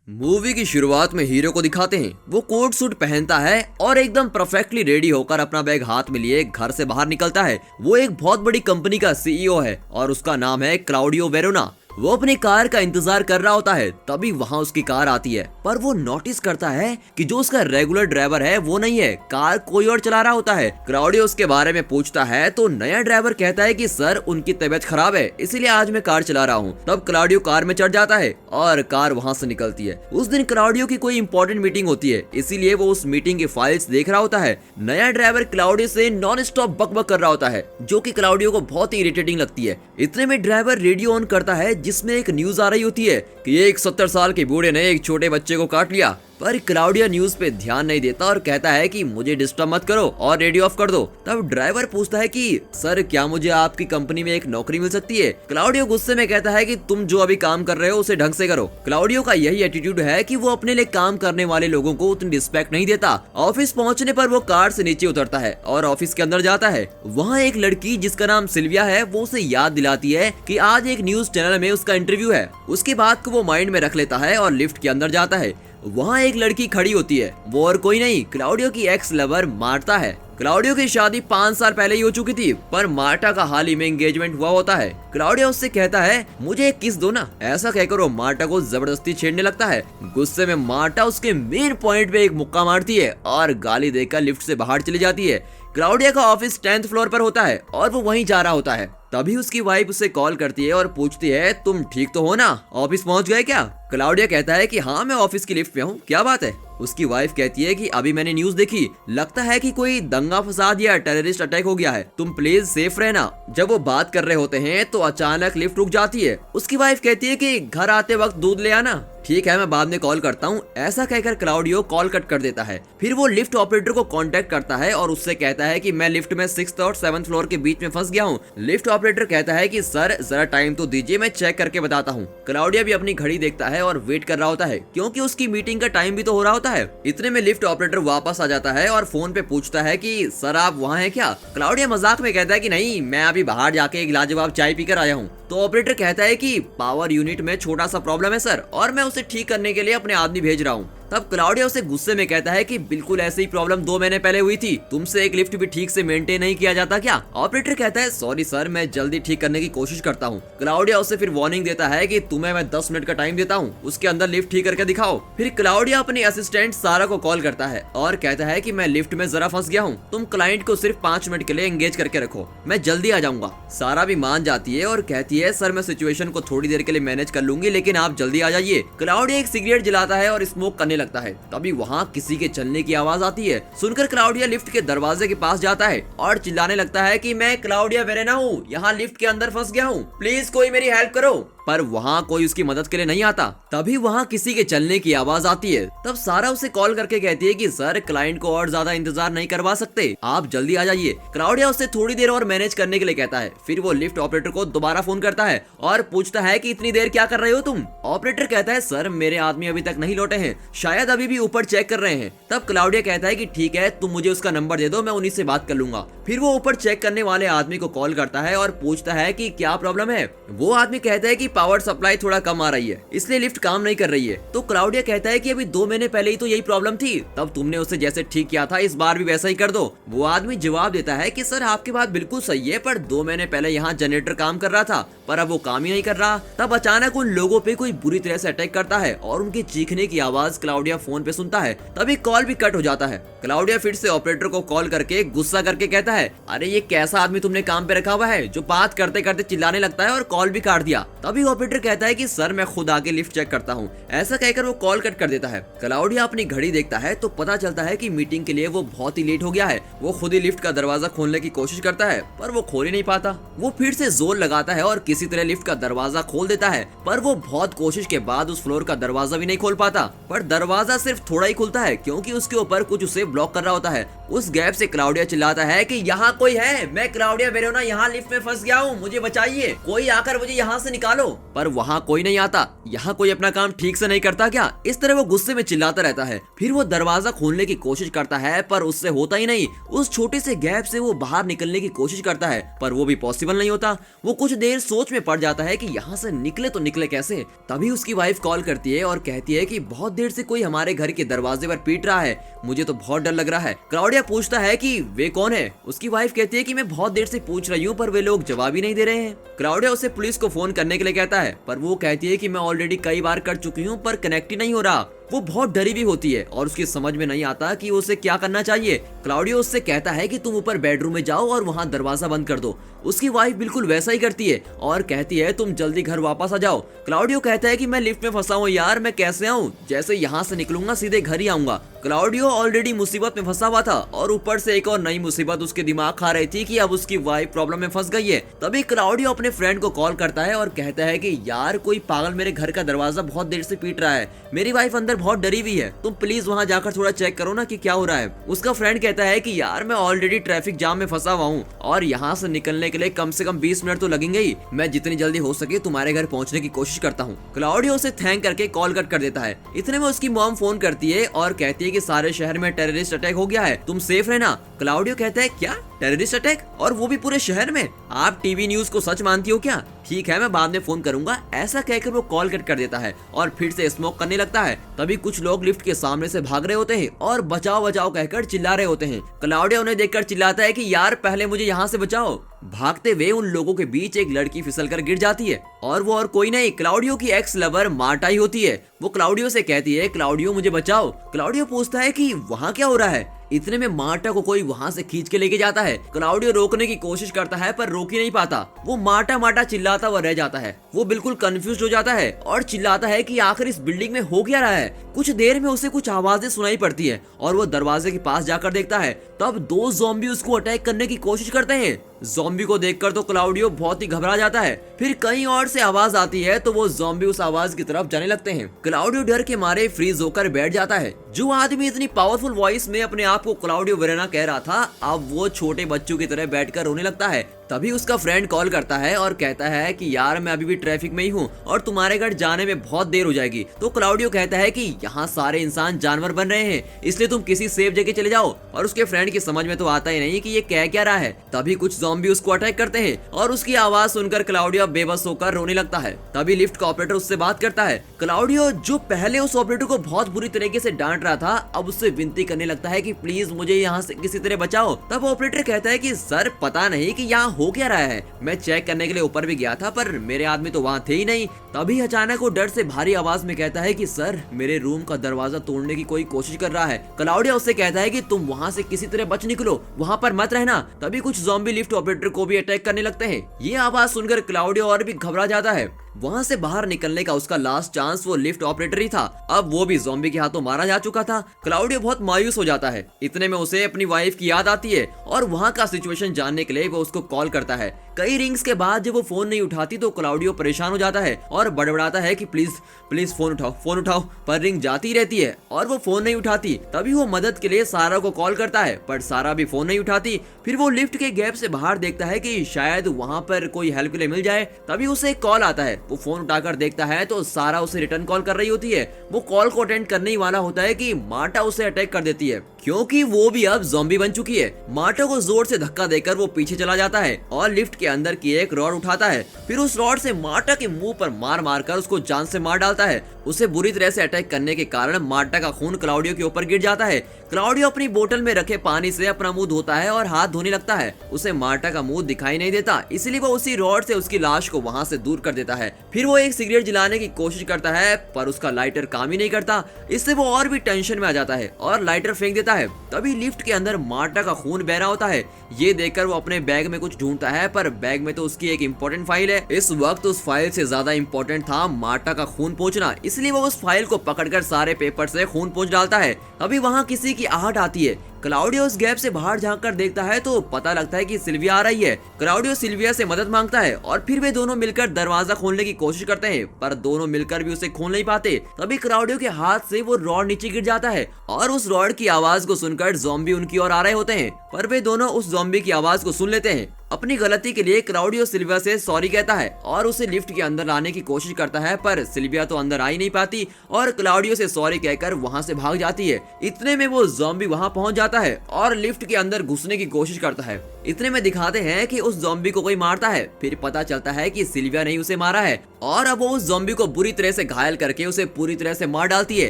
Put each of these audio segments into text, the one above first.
Movie की शुरुआत में हीरो को दिखाते हैं। वो कोट सूट पहनता है और एकदम परफेक्टली रेडी होकर अपना बैग हाथ में लिए घर से बाहर निकलता है। वो एक बहुत बड़ी कंपनी का सीईओ है और उसका नाम है क्लाउडियो वेरोना। वो अपनी कार का इंतजार कर रहा होता है, तभी वहाँ उसकी कार आती है। पर वो नोटिस करता है कि जो उसका रेगुलर ड्राइवर है वो नहीं है, कार कोई और चला रहा होता है। क्लाउडियो उसके बारे में पूछता है तो नया ड्राइवर कहता है कि सर उनकी तबीयत खराब है, इसीलिए आज मैं कार चला रहा हूँ। तब क्लाउडियो कार में चढ़ जाता है और कार वहाँ से निकलती है। उस दिन क्लाउडियो की कोई इंपॉर्टेंट मीटिंग होती है, इसीलिए वो उस मीटिंग की फाइल्स देख रहा होता है। नया ड्राइवर क्लाउडियो से नॉन स्टॉप बकबक कर रहा होता है, जो कि क्लाउडियो को बहुत ही इरिटेटिंग लगती है। इतने में ड्राइवर रेडियो ऑन करता है जिसमें एक न्यूज आ रही होती है कि एक 70 साल के बूढ़े ने एक छोटे बच्चे को काट लिया। पर क्लाउडियो न्यूज पे ध्यान नहीं देता और कहता है कि मुझे डिस्टर्ब मत करो और रेडियो ऑफ कर दो। तब ड्राइवर पूछता है कि सर क्या मुझे आपकी कंपनी में एक नौकरी मिल सकती है। क्लाउडियो गुस्से में कहता है कि तुम जो अभी काम कर रहे हो उसे ढंग से करो। क्लाउडियो का यही एटीट्यूड है कि वो अपने लिए काम करने वाले लोगों को उतनी रिस्पेक्ट नहीं देता। ऑफिस पहुंचने पर वो कार से नीचे उतरता है और ऑफिस के अंदर जाता है। वहाँ एक लड़की जिसका नाम सिल्विया है वो उसे याद दिलाती है कि आज एक न्यूज चैनल में उसका इंटरव्यू है। उसकी बात को वो माइंड में रख लेता है और लिफ्ट के अंदर जाता है। वहाँ एक लड़की खड़ी होती है, वो और कोई नहीं क्लाउडियो की एक्स लवर मार्टा है। क्लाउडियो की शादी 5 साल पहले ही हो चुकी थी, पर मार्टा का हाल ही में एंगेजमेंट हुआ होता है। क्लाउडियो उससे कहता है मुझे एक किस दो ना। ऐसा कहकर वो मार्टा को जबरदस्ती छेड़ने लगता है। गुस्से में मार्टा उसके मेन पॉइंट पे एक मुक्का मारती है और गाली देकर लिफ्ट से बाहर चली जाती है। क्लाउडिया का ऑफिस 10th फ्लोर पर होता है और वो वहीं जा रहा होता है। तभी उसकी वाइफ उसे कॉल करती है और पूछती है तुम ठीक तो हो ना, ऑफिस पहुंच गए क्या। क्लाउडिया कहता है कि हाँ मैं ऑफिस की लिफ्ट में हूँ, क्या बात है। उसकी वाइफ कहती है कि अभी मैंने न्यूज देखी, लगता है कि कोई दंगा फसाद या टेररिस्ट अटैक हो गया है, तुम प्लीज सेफ रहना। जब वो बात कर रहे होते हैं तो अचानक लिफ्ट रुक जाती है। उसकी वाइफ कहती है कि घर आते वक्त दूध ले आना। ठीक है मैं बाद में कॉल करता हूँ। ऐसा कहकर क्लाउडियो कॉल कट कर देता है। फिर वो लिफ्ट ऑपरेटर को कांटेक्ट करता है और उससे कहता है कि मैं लिफ्ट में 6th और 7th फ्लोर के बीच में फंस गया हूँ। लिफ्ट ऑपरेटर कहता है कि सर जरा टाइम तो दीजिए, मैं चेक करके बताता हूँ। क्लाउडिया भी अपनी घड़ी देखता है और वेट कर रहा होता है क्योंकि उसकी मीटिंग का टाइम भी तो हो रहा होता है। इतने में लिफ्ट ऑपरेटर वापस आ जाता है और फोन पे पूछता है कि सर आप वहाँ हैं क्या। क्लाउडिया मजाक में कहता है कि नहीं मैं अभी बाहर जाके एक लाजवाब चाय पीकर आया हूँ। तो ऑपरेटर कहता है कि पावर यूनिट में छोटा सा प्रॉब्लम है सर, और मैं उसे ठीक करने के लिए अपने आदमी भेज रहा हूँ। तब क्लाउडिया उसे गुस्से में कहता है कि बिल्कुल ऐसी ही प्रॉब्लम 2 महीने पहले हुई थी, तुमसे एक लिफ्ट भी ठीक से मेंटेन नहीं किया जाता क्या। ऑपरेटर कहता है सॉरी सर मैं जल्दी ठीक करने की कोशिश करता हूँ। क्लाउडिया उसे फिर वार्निंग देता है कि तुम्हें मैं 10 मिनट का टाइम देता हूँ, उसके अंदर लिफ्ट ठीक करके दिखाओ। फिर क्लाउडिया अपनी असिस्टेंट सारा को कॉल करता है और कहता है कि मैं लिफ्ट में जरा फंस गया हूँ, तुम क्लाइंट को सिर्फ 5 मिनट के लिए एंगेज करके रखो, मैं जल्दी आ जाऊंगा। सारा भी मान जाती है और कहती है सर मैं सिचुएशन को थोड़ी देर के लिए मैनेज कर लूंगी, लेकिन आप जल्दी आ जाइए। क्लाउडिया एक सिगरेट जलाता है और स्मोक करने लगता है। तभी वहाँ किसी के चलने की आवाज आती है। सुनकर क्लाउडिया लिफ्ट के दरवाजे के पास जाता है और चिल्लाने लगता है कि मैं क्लाउडिया वेरोना हूँ, यहाँ लिफ्ट के अंदर फंस गया हूँ, प्लीज कोई मेरी हेल्प करो। पर वहाँ कोई उसकी मदद के लिए नहीं आता। तभी वहाँ किसी के चलने की आवाज आती है। तब सारा उसे कॉल करके कहती है कि सर क्लाइंट को और ज्यादा इंतजार नहीं करवा सकते, आप जल्दी आ जाइए। क्लाउडिया उससे थोड़ी देर और मैनेज करने के लिए कहता है। फिर वो लिफ्ट ऑपरेटर को दोबारा फोन करता है और पूछता है कि इतनी देर क्या कर रहे हो तुम। ऑपरेटर कहता है सर मेरे आदमी अभी तक नहीं लौटे हैं, शायद अभी भी ऊपर चेक कर रहे हैं। तब क्लाउडिया कहता है कि ठीक है तुम मुझे उसका नंबर दे दो, मैं उन्हीं से बात कर लूंगा। फिर वो ऊपर चेक करने वाले आदमी को कॉल करता है और पूछता है कि क्या प्रॉब्लम है। वो आदमी कहता है कि पावर सप्लाई थोड़ा कम आ रही है, इसलिए लिफ्ट काम नहीं कर रही है। तो क्लाउडिया कहता है कि अभी 2 महीने पहले ही तो यही प्रॉब्लम थी, तब तुमने उसे जैसे ठीक किया था इस बार भी वैसा ही कर दो। वो आदमी जवाब देता है कि सर आपकी बात बिल्कुल सही है, पर 2 महीने पहले यहाँ जनरेटर काम कर रहा था, पर अब वो काम ही नहीं कर रहा। तब अचानक उन लोगों पे कोई बुरी तरह से अटैक करता है और उनके चीखने की आवाज क्लाउडिया फोन पे सुनता है। तभी कॉल भी कट हो जाता है। क्लाउडिया फिर से ऑपरेटर को कॉल करके गुस्सा करके कहता है अरे ये कैसा आदमी तुमने काम पे रखा हुआ है जो बात करते करते चिल्लाने लगता है और कॉल भी काट दिया। तभी ऑपरेटर कहता है कि सर मैं खुद आके लिफ्ट चेक करता हूँ। ऐसा कहकर वो कॉल कट कर देता है। क्लाउडिया अपनी घड़ी देखता है तो पता चलता है कि मीटिंग के लिए वो बहुत ही लेट हो गया है। वो खुद ही लिफ्ट का दरवाजा खोलने की कोशिश करता है पर वो खोल ही नहीं पाता। वो फिर से जोर लगाता है और किसी तरह लिफ्ट का दरवाजा खोल देता है, पर वो बहुत कोशिश के बाद उस फ्लोर का दरवाजा भी नहीं खोल पाता। पर दरवाजा सिर्फ थोड़ा ही खुलता है क्योंकि उसके ऊपर कुछ उसे ब्लॉक कर रहा होता है। उस गैप से क्लाउडिया चिल्लाता है कि यहाँ कोई है, मैं क्लाउडिया वेरोना यहाँ लिफ्ट में फंस गया हूँ, मुझे बचाइए, कोई आकर मुझे यहाँ से निकालो। पर वहाँ कोई नहीं आता। यहाँ कोई अपना काम ठीक से नहीं करता क्या? इस तरह वो गुस्से में चिल्लाता रहता है। फिर वो दरवाजा खोलने की कोशिश करता है पर उससे होता ही नहीं। उस छोटे से गैप से वो बाहर निकलने की कोशिश करता है पर वो भी पॉसिबल नहीं होता। वो कुछ देर सोच में पड़ जाता है कि यहाँ से निकले तो निकले कैसे। तभी उसकी वाइफ कॉल करती है और कहती है कि बहुत देर से कोई हमारे घर के दरवाजे पर पीट रहा है, मुझे तो बहुत डर लग रहा है। क्लाउडिया पूछता है कि वे कौन है? उसकी वाइफ कहती है कि मैं बहुत देर से पूछ रही हूँ पर वे लोग जवाब ही नहीं दे रहे हैं। क्लाउडिया उसे पुलिस को फोन करने के लिए कहता है पर वो कहती है कि मैं ऑलरेडी कई बार कर चुकी हूँ पर कनेक्ट ही नहीं हो रहा। वो बहुत डरी भी होती है और उसकी समझ में नहीं आता कि उसे क्या करना चाहिए। क्लाउडियो उससे कहता है कि तुम ऊपर बेडरूम में जाओ और वहाँ दरवाजा बंद कर दो। उसकी वाइफ बिल्कुल वैसा ही करती है और कहती है तुम जल्दी घर वापस आ जाओ। क्लाउडियो कहता है कि मैं लिफ्ट में फंसा हूँ यार, मैं कैसे आऊँ? जैसे यहाँ से निकलूंगा सीधे घर ही आऊंगा। क्लाउडियो ऑलरेडी मुसीबत में फंसा हुआ था और ऊपर से एक और नई मुसीबत उसके दिमाग खा रही थी कि अब उसकी वाइफ प्रॉब्लम में फंस गई है। तभी क्लाउडियो अपने फ्रेंड को कॉल करता है और कहता है कि यार कोई पागल मेरे घर का दरवाजा बहुत देर से पीट रहा है, मेरी वाइफ अंदर बहुत डरी हुई है, तुम प्लीज वहाँ जाकर थोड़ा चेक करो ना कि क्या हो रहा है। उसका फ्रेंड कहता है कि यार मैं ऑलरेडी ट्रैफिक जाम में फंसा हुआ हूँ और यहाँ से निकलने के लिए कम से कम 20 मिनट तो लगेंगे ही, मैं जितनी जल्दी हो सके तुम्हारे घर पहुँचने की कोशिश करता हूँ। क्लाउडियो उसे थैंक करके कॉल कट कर देता है। इतने में उसकी मॉम फोन करती है और कहती है कि सारे शहर में टेररिस्ट अटैक हो गया है, तुम सेफ रहना। क्लाउडियो कहता है क्या टेररिस्ट अटैक, और वो भी पूरे शहर में? आप टीवी न्यूज को सच मानती हो क्या? ठीक है मैं बाद में फोन करूंगा। ऐसा कहकर वो कॉल कट कर देता है और फिर से स्मोक करने लगता है। तभी कुछ लोग लिफ्ट के सामने से भाग रहे होते हैं और बचाओ बचाओ कहकर चिल्ला रहे होते हैं। क्लाउडियो उन्हें देखकर चिल्लाता है कि यार पहले मुझे यहाँ से बचाओ। भागते हुए उन लोगों के बीच एक लड़की फिसलकर गिर जाती है और वो और कोई नहीं क्लाउडियो की एक्स लवर मार्टा ही होती है। वो क्लाउडियो से कहती है क्लाउडियो मुझे बचाओ। क्लाउडियो पूछता है कि वहाँ क्या हो रहा है। इतने में मार्टा को कोई वहाँ से खींच के लेके जाता है। क्लाउडियो रोकने की कोशिश करता है पर रोक ही नहीं पाता। वो मार्टा मार्टा चिल्लाता हुआ रह जाता है। वो बिल्कुल कंफ्यूज हो जाता है और चिल्लाता है कि आखिर इस बिल्डिंग में हो क्या रहा है। कुछ देर में उसे कुछ आवाजें सुनाई पड़ती है और वो दरवाजे के पास जाकर देखता है। तब दो ज़ॉम्बी उसको अटैक करने की कोशिश करते हैं। ज़ॉम्बी को देखकर तो क्लाउडियो बहुत ही घबरा जाता है। फिर कहीं और से आवाज आती है तो वो ज़ॉम्बी उस आवाज की तरफ जाने लगते हैं। क्लाउडियो डर के मारे फ्रीज होकर बैठ जाता है। जो आदमी इतनी पावरफुल वॉइस में अपने आप को क्लाउडियो वेरोना कह रहा था, अब वो छोटे बच्चों की तरह बैठकर रोने लगता है। तभी उसका फ्रेंड कॉल करता है और कहता है कि यार मैं अभी भी ट्रैफिक में ही हूँ और तुम्हारे घर जाने में बहुत देर हो जाएगी। तो क्लाउडियो कहता है कि यहाँ सारे इंसान जानवर बन रहे हैं, इसलिए तुम किसी सेफ जगह चले जाओ। और उसके फ्रेंड की समझ में तो आता ही नहीं कि ये कह क्या रहा है। तभी कुछ ज़ॉम्बी उसको अटैक करते हैं और उसकी आवाज सुनकर क्लाउडियो बेबस होकर रोने लगता है। तभी लिफ्ट का ऑपरेटर उससे बात करता है। क्लाउडियो जो पहले उस ऑपरेटर को बहुत बुरी तरीके से डांट रहा था, अब उससे विनती करने लगता है कि प्लीज मुझे यहाँ से किसी तरह बचाओ। तब ऑपरेटर कहता है कि सर पता नहीं कि यहाँ हो क्या रहा है, मैं चेक करने के लिए ऊपर भी गया था पर मेरे आदमी तो वहाँ थे ही नहीं। तभी अचानक वो डर से भारी आवाज में कहता है कि सर मेरे रूम का दरवाजा तोड़ने की कोई कोशिश कर रहा है। क्लाउडिया उससे कहता है कि तुम वहाँ से किसी तरह बच निकलो, वहाँ पर मत रहना। तभी कुछ ज़ॉम्बी लिफ्ट ऑपरेटर को भी अटैक करने लगते हैं। ये आवाज सुनकर क्लाउडिया और भी घबरा जाता है। वहाँ से बाहर निकलने का उसका लास्ट चांस वो लिफ्ट ऑपरेटर ही था। अब वो भी ज़ॉम्बी के हाथों मारा जा चुका था। क्लाउडियो बहुत मायूस हो जाता है। इतने में उसे अपनी वाइफ की याद आती है और वहाँ का सिचुएशन जानने के लिए वो उसको कॉल करता है। कई रिंग्स के बाद जब वो फोन नहीं उठाती तो क्लाउडियो परेशान हो जाता है और बड़बड़ाता है कि प्लीज प्लीज फोन उठाओ। पर रिंग जाती रहती है और वो फोन नहीं उठाती। तभी वो मदद के लिए सारा को कॉल करता है पर सारा भी फोन नहीं उठाती। फिर वो लिफ्ट के गैप से बाहर देखता है कि शायद वहाँ पर कोई हेल्प के लिए मिल जाए। तभी उसे एक कॉल आता है। वो फोन उठाकर देखता है तो सारा उसे रिटर्न कॉल कर रही होती है। वो कॉल को अटेंड करने ही वाला होता है कि मार्टा उसे अटैक कर देती है क्योंकि वो भी अब ज़ॉम्बी बन चुकी है। मार्टा को जोर से धक्का देकर वो पीछे चला जाता है और लिफ्ट के अंदर की एक रॉड उठाता है। फिर उस रॉड से मार्टा के मुंह पर मार कर उसको जान से मार डालता है। उसे बुरी तरह से अटैक करने के कारण मार्टा का खून क्लाउडियो के ऊपर गिर जाता है। क्लाउडियो अपनी बोतल में रखे पानी से अपना मुंह धोता है और हाथ धोने लगता है। उसे मार्टा का मुंह दिखाई नहीं देता, इसलिए वो उसी रॉड से उसकी लाश को वहाँ से दूर कर देता है। फिर वो एक सिगरेट जलाने की कोशिश करता है पर उसका लाइटर काम ही नहीं करता। इससे वो और भी टेंशन में आ जाता है और लाइटर फेंक देता है। तभी लिफ्ट के अंदर मार्टा का खून बह रहा होता है। ये देखकर वो अपने बैग में कुछ ढूंढता है पर बैग में तो उसकी एक इम्पोर्टेंट फाइल है। इस वक्त उस फाइल से ज्यादा इम्पोर्टेंट था मार्टा का खून पोंछना, इसलिए वो उस फाइल को पकड़कर सारे पेपर से खून पोंछ डालता है। अभी वहाँ किसी की आहट आती है। क्लाउडियो उस गैप से बाहर झांक कर देखता है तो पता लगता है कि सिल्विया आ रही है। क्लाउडियो सिल्विया से मदद मांगता है और फिर वे दोनों मिलकर दरवाजा खोलने की कोशिश करते हैं, पर दोनों मिलकर भी उसे खोल नहीं पाते। तभी क्लाउडियो के हाथ से वो रॉड नीचे गिर जाता है और उस रॉड की आवाज को सुनकर ज़ॉम्बी उनकी ओर आ रहे होते हैं, पर वे दोनों उस ज़ॉम्बी की आवाज को सुन लेते हैं। अपनी गलती के लिए क्लाउडियो सिल्विया से सॉरी कहता है और उसे लिफ्ट के अंदर लाने की कोशिश करता है, पर सिल्विया तो अंदर आ ही नहीं पाती और क्लाउडियो से सॉरी कहकर वहां से भाग जाती है। इतने में वो ज़ॉम्बी वहां पहुंच जाता है और लिफ्ट के अंदर घुसने की कोशिश करता है। इतने में दिखाते हैं कि उस ज़ॉम्बी को कोई मारता है, फिर पता चलता है कि सिल्विया ने ही उसे मारा है और अब वो उस ज़ॉम्बी को बुरी तरह से घायल करके उसे पूरी तरह से मार डालती है।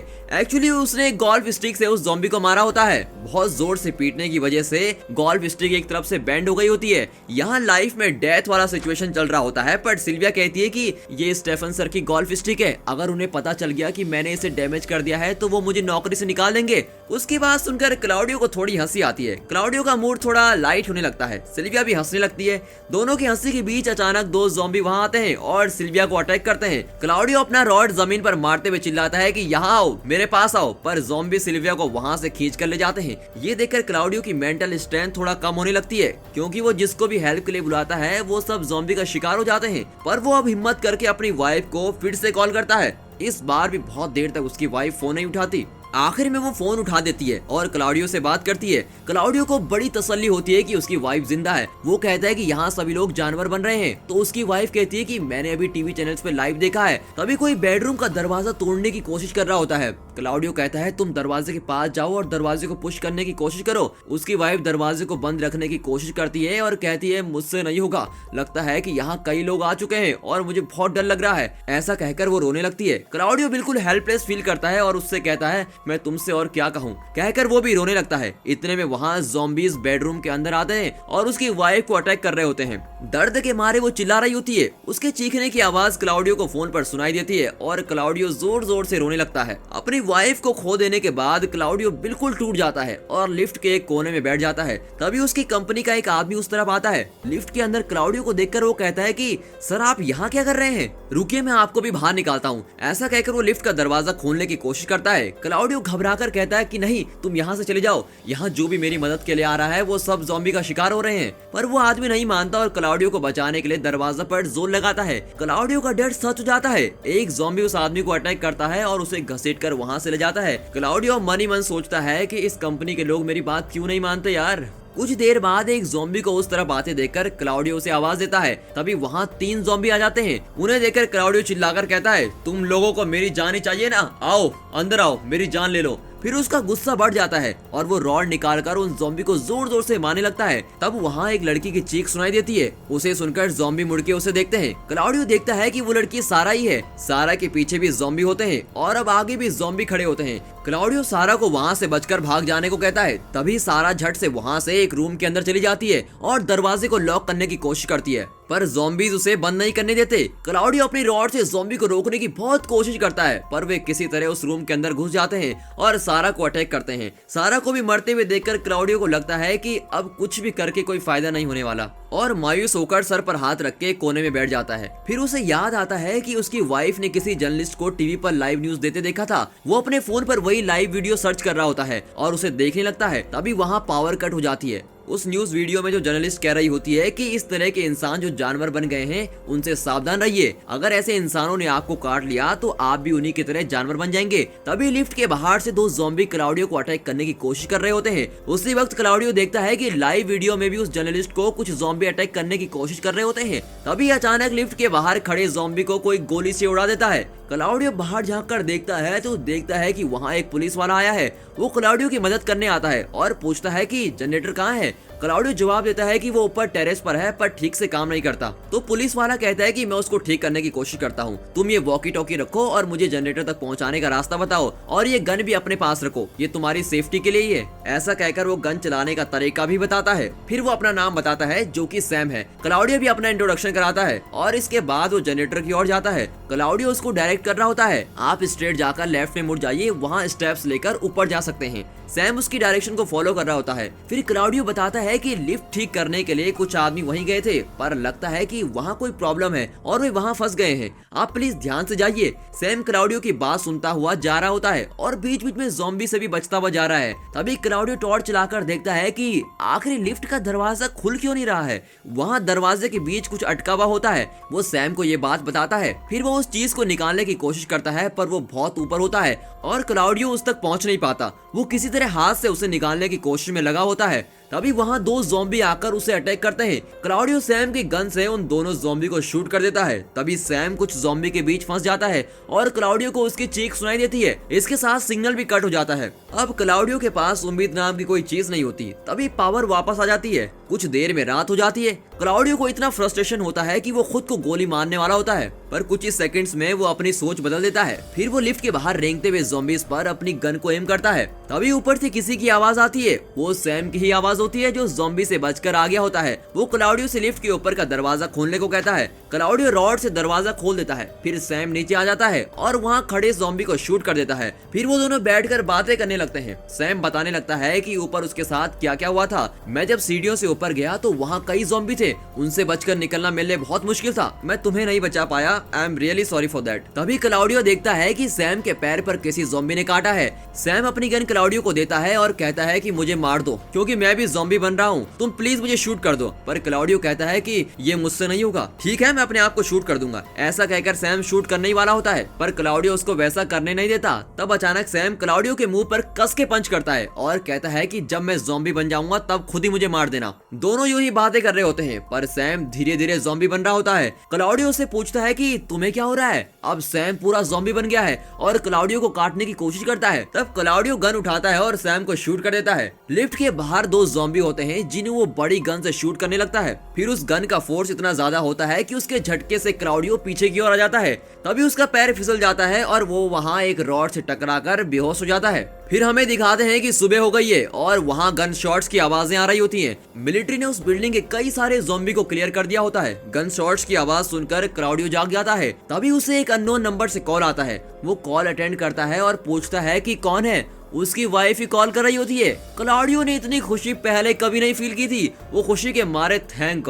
एक्चुअली उसने एक गोल्फ स्टिक से उस ज़ॉम्बी को मारा होता है। बहुत जोर से पीटने की वजह से गोल्फ स्टिक एक तरफ से बेंड हो गई होती है। यहाँ लाइफ में डेथ वाला सिचुएशन चल रहा होता है, पर सिल्विया कहती है कि ये स्टेफन सर की गोल्फ स्टिक है, अगर उन्हें पता चल गया कि मैंने इसे डैमेज कर दिया है तो वो मुझे नौकरी से निकाल देंगे। उसकी बात सुनकर क्लाउडियो को थोड़ी हंसी आती है। क्लाउडियो का मूड थोड़ा लाइट होने लगता है, सिल्विया भी हंसने लगती है। दोनों की हंसी के बीच अचानक दो ज़ॉम्बी वहां आते हैं और सिल्विया को अटैक करते हैं। क्लाउडियो अपना रॉड जमीन पर मारते हुए चिल्लाता है कि यहाँ आओ, मेरे पास आओ, पर ज़ॉम्बी सिल्विया को वहां से खींच कर ले जाते हैं। ये देखकर क्लाउडियो की मेंटल स्ट्रेंथ थोड़ा कम होने लगती है, क्योंकि वो जिसको भी हेल्प के लिए बुलाता है वो सब ज़ॉम्बी का शिकार हो जाते हैं। पर वो अब हिम्मत करके अपनी वाइफ को फिर से कॉल करता है। इस बार भी बहुत देर तक उसकी वाइफ फोन नहीं उठाती। आखिर में वो फोन उठा देती है और क्लाउडियो से बात करती है। क्लाउडियो को बड़ी तसल्ली होती है कि उसकी वाइफ जिंदा है। वो कहता है कि यहाँ सभी लोग जानवर बन रहे हैं, तो उसकी वाइफ कहती है कि मैंने अभी टीवी चैनल्स पे लाइव देखा है, तभी कोई बेडरूम का दरवाजा तोड़ने की कोशिश कर रहा होता है। क्लाउडियो कहता है तुम दरवाजे के पास जाओ और दरवाजे को पुश करने की कोशिश करो। उसकी वाइफ दरवाजे को बंद रखने की कोशिश करती है और कहती है मुझसे नहीं होगा, लगता है कि यहाँ कई लोग आ चुके हैं और मुझे बहुत डर लग रहा है। ऐसा कहकर वो रोने लगती है। क्लाउडियो बिल्कुल हेल्पलेस फील करता है और उससे कहता है मैं तुमसे और क्या कहूँ, कहकर वो भी रोने लगता है। इतने में वहाँ ज़ॉम्बीज बेडरूम के अंदर आते हैं और उसकी वाइफ को अटैक कर रहे होते हैं। दर्द के मारे वो चिल्ला रही होती है। उसके चीखने की आवाज क्लाउडियो को फोन पर सुनाई देती है और क्लाउडियो जोर जोर से रोने लगता है। अपनी वाइफ को खो देने के बाद क्लाउडियो बिल्कुल टूट जाता है और लिफ्ट के एक कोने में बैठ जाता है। तभी उसकी कंपनी का एक आदमी उस तरफ आता है। लिफ्ट के अंदर क्लाउडियो को देखकर वो कहता है कि सर आप यहाँ क्या कर रहे हैं, रुकिए मैं आपको भी बाहर निकालता हूँ। ऐसा कहकर वो लिफ्ट का दरवाजा खोलने की कोशिश करता है। क्लाउडियो घबराकर कहता है कि नहीं तुम यहाँ से चले जाओ, यहाँ जो भी मेरी मदद के लिए आ रहा है वो सब ज़ॉम्बी का शिकार हो रहे हैं। पर वो आदमी नहीं मानता और क्लाउडियो को बचाने के लिए दरवाजा पर जोर लगाता है। क्लाउडियो का डर सच हो जाता है। एक ज़ॉम्बी उस आदमी को अटैक करता है और उसे घसीटकर वहाँ से ले जाता है। क्लाउडियो मन ही मन सोचता है कि इस कंपनी के लोग मेरी बात क्यों नहीं मानते यार। कुछ देर बाद एक ज़ॉम्बी को उस तरफ आते देखकर क्लाउडियो उसे आवाज देता है। तभी वहाँ 3 ज़ॉम्बी आ जाते हैं। उन्हें देखकर क्लाउडियो चिल्लाकर कहता है तुम लोगों को मेरी जान ही चाहिए ना, आओ अंदर आओ, मेरी जान ले लो। फिर उसका गुस्सा बढ़ जाता है और वो रॉड निकालकर उन ज़ॉम्बी को जोर जोर से मारने लगता है। तब वहाँ एक लड़की की चीख सुनाई देती है। उसे सुनकर ज़ॉम्बी मुड़ के उसे देखते हैं। क्लाउडियो देखता है कि वो लड़की सारा ही है। सारा के पीछे भी ज़ॉम्बी होते हैं और अब आगे भी ज़ॉम्बी खड़े होते हैं। क्लाउडियो सारा को वहाँ से बचकर भाग जाने को कहता है। तभी सारा झट से वहाँ से एक रूम के अंदर चली जाती है और दरवाजे को लॉक करने की कोशिश करती है, पर ज़ॉम्बीज उसे बंद नहीं करने देते। क्लाउडियो अपनी रॉड से ज़ॉम्बी को रोकने की बहुत कोशिश करता है, पर वे किसी तरह उस रूम के अंदर घुस जाते हैं और सारा को अटैक करते हैं। सारा को भी मरते हुए देखकर क्लाउडियो को लगता है कि अब कुछ भी करके कोई फायदा नहीं होने वाला और मायूस होकर सर पर हाथ रख के कोने में बैठ जाता है। फिर उसे याद आता है कि उसकी वाइफ ने किसी जर्नलिस्ट को टीवी पर लाइव न्यूज देते देखा था। वो अपने फोन पर वही लाइव वीडियो सर्च कर रहा होता है और उसे देखने लगता है। तभी वहाँ पावर कट हो जाती है। उस न्यूज वीडियो में जो जर्नलिस्ट कह रही होती है कि इस तरह के इंसान जो जानवर बन गए हैं उनसे सावधान रहिए, अगर ऐसे इंसानों ने आपको काट लिया तो आप भी उन्हीं की तरह जानवर बन जाएंगे। तभी लिफ्ट के बाहर से 2 ज़ॉम्बी क्लाउडियो को अटैक करने की कोशिश कर रहे होते हैं। उसी वक्त क्लाउडियो देखता है कि लाइव वीडियो में भी उस जर्नलिस्ट को कुछ ज़ॉम्बी अटैक करने की कोशिश कर रहे होते हैं। तभी अचानक लिफ्ट के बाहर खड़े ज़ॉम्बी को कोई गोली से उड़ा देता है। क्लाउडियो बाहर झांक कर देखता है तो देखता है कि वहाँ एक पुलिस वाला आया है। वो क्लाउडियो की मदद करने आता है और पूछता है कि जनरेटर कहाँ है। क्लाउडियो जवाब देता है कि वो ऊपर टेरेस पर है पर ठीक से काम नहीं करता। तो पुलिस वाला कहता है कि मैं उसको ठीक करने की कोशिश करता हूँ, तुम ये वॉकी टॉकी रखो और मुझे जनरेटर तक पहुँचाने का रास्ता बताओ और ये गन भी अपने पास रखो, ये तुम्हारी सेफ्टी के लिए ही है। ऐसा कहकर वो गन चलाने का तरीका भी बताता है। फिर वो अपना नाम बताता है जो कि सैम है। क्लाउडियो भी अपना इंट्रोडक्शन कराता है और इसके बाद वो जनरेटर की ओर जाता है। क्लाउडियो उसको डायरेक्ट कर रहा होता है, आप स्ट्रेट जाकर लेफ्ट में मुड़ जाइए, वहाँ स्टेप्स लेकर ऊपर जा सकते हैं। सैम उसकी डायरेक्शन को फॉलो कर रहा होता है। फिर क्लाउडियो बताता है है कि लिफ्ट ठीक करने के लिए कुछ आदमी वहीं गए थे, पर लगता है कि वहाँ कोई प्रॉब्लम है और वे वहाँ फंस गए हैं। आप प्लीज ध्यान से जाइए। सैम क्लाउडियो की बात सुनता हुआ जा रहा होता है और बीच बीच में ज़ॉम्बी से भी बचता हुआ जा रहा है। तभी क्लाउडियो टॉर्च चलाकर देखता है कि आखिर लिफ्ट का दरवाजा खुल क्यों नहीं रहा है। वहाँ दरवाजे के बीच कुछ अटका हुआ होता है। वो सैम को ये बात बताता है, फिर वो उस चीज को निकालने की कोशिश करता है, पर वो बहुत ऊपर होता है और क्लाउडियो उस तक पहुंच नहीं पाता। वो किसी तरह हाथ से उसे निकालने की कोशिश में लगा होता है। तभी वहाँ दो ज़ॉम्बी आकर उसे अटैक करते हैं। क्लाउडियो सैम की गन से उन दोनों ज़ॉम्बी को शूट कर देता है। तभी सैम कुछ ज़ॉम्बी के बीच फंस जाता है और क्लाउडियो को उसकी चीख सुनाई देती है। इसके साथ सिग्नल भी कट हो जाता है। अब क्लाउडियो के पास उम्मीद नाम की कोई चीज नहीं होती। तभी पावर वापस आ जाती है। कुछ देर में रात हो जाती है। क्लाउडियो को इतना फ्रस्ट्रेशन होता है कि वो खुद को गोली मारने वाला होता है, पर कुछ ही सेकंड्स में वो अपनी सोच बदल देता है। फिर वो लिफ्ट के बाहर रेंगते हुए ज़ॉम्बीज़ पर अपनी गन को एम करता है। तभी ऊपर से किसी की आवाज आती है। वो सैम की ही आवाज होती है जो ज़ॉम्बी से बचकर आ गया होता है। वो क्लाउडियो से लिफ्ट के ऊपर का दरवाजा खोलने को कहता है। क्लाउडियो रॉड से दरवाजा खोल देता है। फिर सैम नीचे आ जाता है और वहाँ खड़े ज़ॉम्बी को शूट कर देता है। फिर वो दोनों बैठकर बातें करने लगते हैं। सैम बताने लगता है कि ऊपर उसके साथ क्या क्या हुआ था। मैं जब सीढ़ियों से ऊपर गया तो वहाँ कई ज़ॉम्बी थे, उनसे बचकर निकलना मेरे लिए बहुत मुश्किल था। मैं तुम्हें नहीं बचा पाया। I am really sorry for that. तभी क्लाउडियो देखता है कि सैम के पैर पर किसी ज़ॉम्बी ने काटा है। सैम अपनी गन क्लाउडियो को देता है और कहता है कि मुझे मार दो, क्योंकि मैं भी ज़ॉम्बी बन रहा हूँ। तुम प्लीज मुझे शूट कर दो। पर क्लाउडियो कहता है कि ये मुझसे नहीं होगा। ठीक है, मैं अपने आप को शूट कर दूंगा। ऐसा कहकर सैम शूट करने ही वाला होता है, पर क्लाउडियो उसको वैसा करने नहीं देता। तब अचानक सैम क्लाउडियो के मुंह पर कस के पंच करता है और कहता है कि जब मैं ज़ॉम्बी बन जाऊंगा तब खुद ही मुझे मार देना। दोनों यूं ही बातें कर रहे होते हैं, पर सैम धीरे धीरे ज़ॉम्बी बन रहा होता है। क्लाउडियो से पूछता है कि तुम्हें क्या हो रहा है। अब सैम पूरा ज़ॉम्बी बन गया है और क्लाउडियो को काटने की कोशिश करता है। तब क्लाउडियो गन उठाता है और सैम को शूट कर देता है। लिफ्ट के बाहर दो ज़ॉम्बी होते हैं जिन्हें वो बड़ी गन से शूट करने लगता है। फिर उस गन का फोर्स इतना ज्यादा होता है कि उसके झटके से क्लाउडियो पीछे की ओर आ जाता है। तभी उसका पैर फिसल जाता है और वो वहाँ एक रॉड से टकराकर बेहोश हो जाता है। फिर हमें दिखाते हैं कि सुबह हो गई है और वहाँ गन शॉट्स की आवाजें आ रही होती हैं। मिलिट्री ने उस बिल्डिंग के कई सारे ज़ॉम्बी को क्लियर कर दिया होता है। गन शॉट्स की आवाज सुनकर क्लाउडियो जाग जाता है। तभी उसे एक अननोन नंबर से कॉल आता है। वो कॉल अटेंड करता है और पूछता है कि कौन है। उसकी वाइफ ही कॉल कर रही होती है। क्लाउडियो ने इतनी खुशी पहले कभी नहीं फील की थी। वो खुशी के मारे थैंक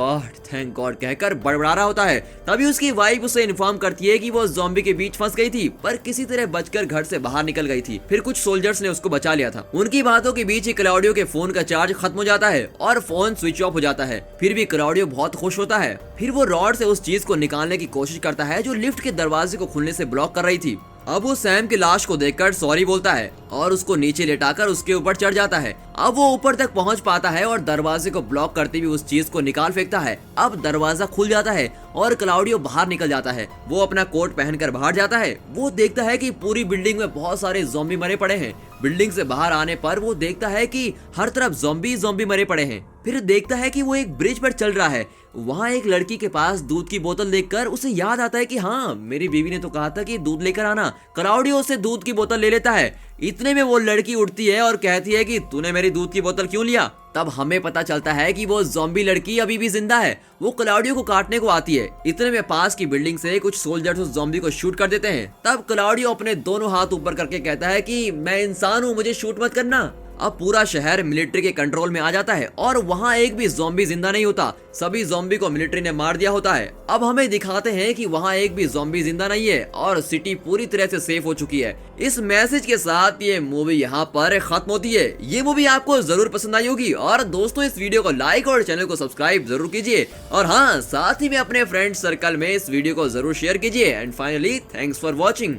गॉड कहकर बड़बड़ा रहा होता है। तभी उसकी वाइफ उसे इन्फॉर्म करती है कि वो ज़ॉम्बी के बीच फंस गई थी, पर किसी तरह बचकर घर से बाहर निकल गई थी। फिर कुछ सोल्जर्स ने उसको बचा लिया था। उनकी बातों के बीच ही क्लाउडियो के फोन का चार्ज खत्म हो जाता है और फोन स्विच ऑफ हो जाता है। फिर भी क्लाउडियो बहुत खुश होता है। फिर वो रॉड से उस चीज को निकालने की कोशिश करता है जो लिफ्ट के दरवाजे को खुलने से ब्लॉक कर रही थी। अब वो सैम की लाश को देखकर सॉरी बोलता है और उसको नीचे लेटाकर उसके ऊपर चढ़ जाता है। अब वो ऊपर तक पहुंच पाता है और दरवाजे को ब्लॉक करते हुए उस चीज को निकाल फेंकता है। अब दरवाजा खुल जाता है और क्लाउडियो बाहर निकल जाता है। वो अपना कोट पहनकर बाहर जाता है। वो देखता है कि पूरी बिल्डिंग में बहुत सारे ज़ॉम्बी मरे पड़े हैं। बिल्डिंग से बाहर आने पर वो देखता है कि हर तरफ ज़ॉम्बी मरे पड़े हैं। फिर देखता है कि वो एक ब्रिज पर चल रहा है। वहाँ एक लड़की के पास दूध की बोतल देखकर उसे याद आता है कि हाँ, मेरी बीवी ने तो कहा था कि दूध लेकर आना। क्लाउडियो उससे दूध की बोतल ले लेता है। इतने में वो लड़की उठती है और कहती है कि तूने मेरी दूध की बोतल क्यों लिया। तब हमें पता चलता है कि वो ज़ॉम्बी लड़की अभी भी जिंदा है। वो क्लाउडियो को काटने को आती है। इतने में पास की बिल्डिंग से कुछ सोल्जर्स उस ज़ॉम्बी को शूट कर देते हैं। तब क्लाउडियो अपने दोनों हाथ ऊपर करके कहता है कि मैं इंसान हूँ, मुझे शूट मत करना। अब पूरा शहर मिलिट्री के कंट्रोल में आ जाता है और वहाँ एक भी ज़ॉम्बी जिंदा नहीं होता। सभी ज़ॉम्बी को मिलिट्री ने मार दिया होता है। अब हमें दिखाते हैं कि वहाँ एक भी ज़ॉम्बी जिंदा नहीं है और सिटी पूरी तरह से सेफ हो चुकी है। इस मैसेज के साथ ये मूवी यहाँ पर खत्म होती है। ये मूवी आपको जरूर पसंद आई होगी और दोस्तों इस वीडियो को लाइक और चैनल को सब्सक्राइब जरूर कीजिए और हाँ, साथ ही में अपने फ्रेंड सर्कल में इस वीडियो को जरूर शेयर कीजिए। And finally thanks for watching.